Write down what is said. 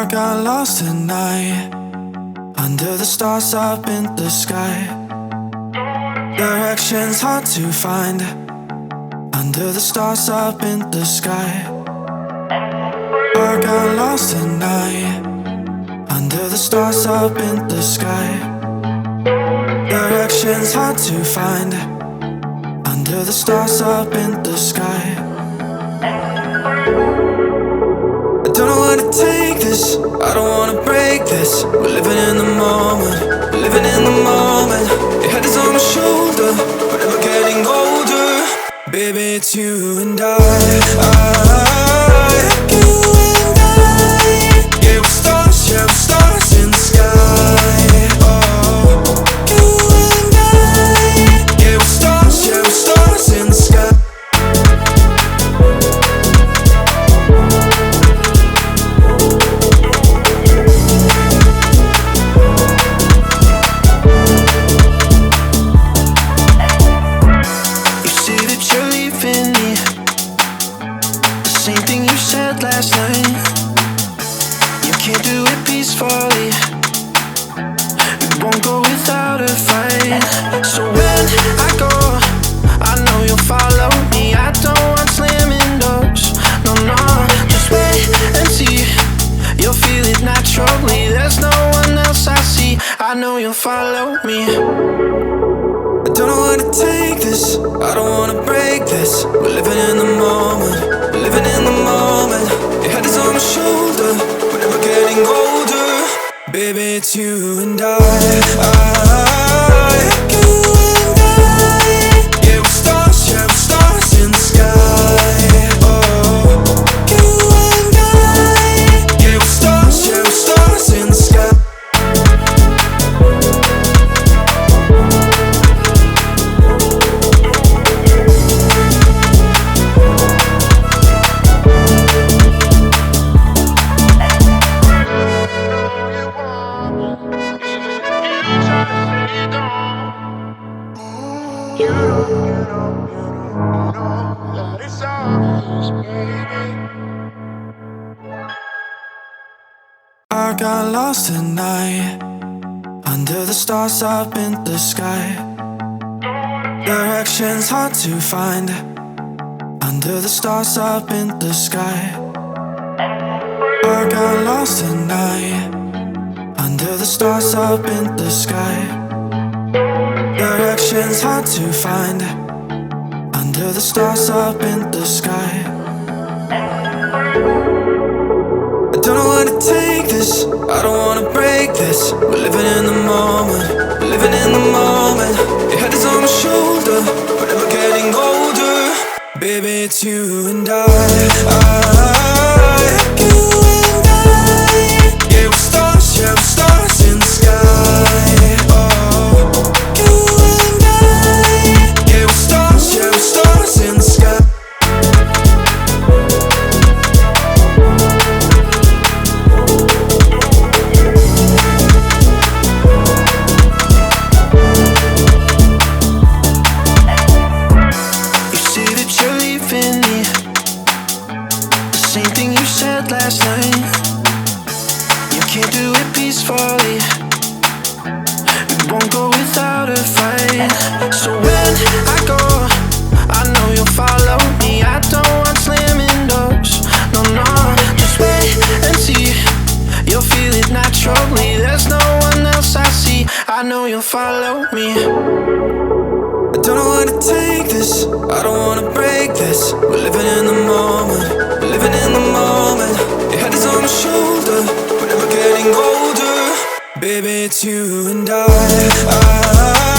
I got lost tonight, under the stars up in the sky. Directions hard to find, under the stars up in the sky. I got lost tonight, under the stars up in the sky. Directions hard to find, under the stars up in the sky. I don't know where to take this, I don't wanna break this. We're living in the moment, living in the moment. Your head is on my shoulder, we're never getting older. Baby, it's you and I. You and I. Yeah, we're stars in the sky. Oh, you and I. Yeah, we're stars in the sky. Last night, you can't do it peacefully. It won't go without a fight. So when I go, I know you'll follow me. I don't want slamming doors. No, no, just wait and see. You'll feel it naturally. There's no one else I see. I know you'll follow me. I don't know where to take this, I don't wanna break this. We're living in the moment, living in the moment. Your head is on my shoulder, we're never getting older. Baby, it's you and I. You and I. Yeah, we're stars in the sky. Oh, you and I. Yeah, we're stars in the sky. I got lost tonight, under the stars up in the sky. Directions hard to find, under the stars up in the sky. I got lost tonight, under the stars up in the sky. Directions hard to find, under the stars up in the sky. I don't know where to take this, I don't wanna break this. We're living in the moment, living in the moment. Your head is on my shoulder, we're never getting older. Baby, it's you and I. You and I. Yeah, we're stars in the sky. Oh, you and I. Yeah, we're stars in the sky. Last night, you can't do it peacefully. It won't go without a fight. So when I go, I know you'll follow me. I don't want slamming doors. No, no, just wait and see. You'll feel it naturally. There's no one else I see. I know you'll follow me. I don't know where to take this, I don't wanna break this. We're living in the moment, living in the moment. Your head is on my shoulder, we're never getting older. Baby, it's you and I.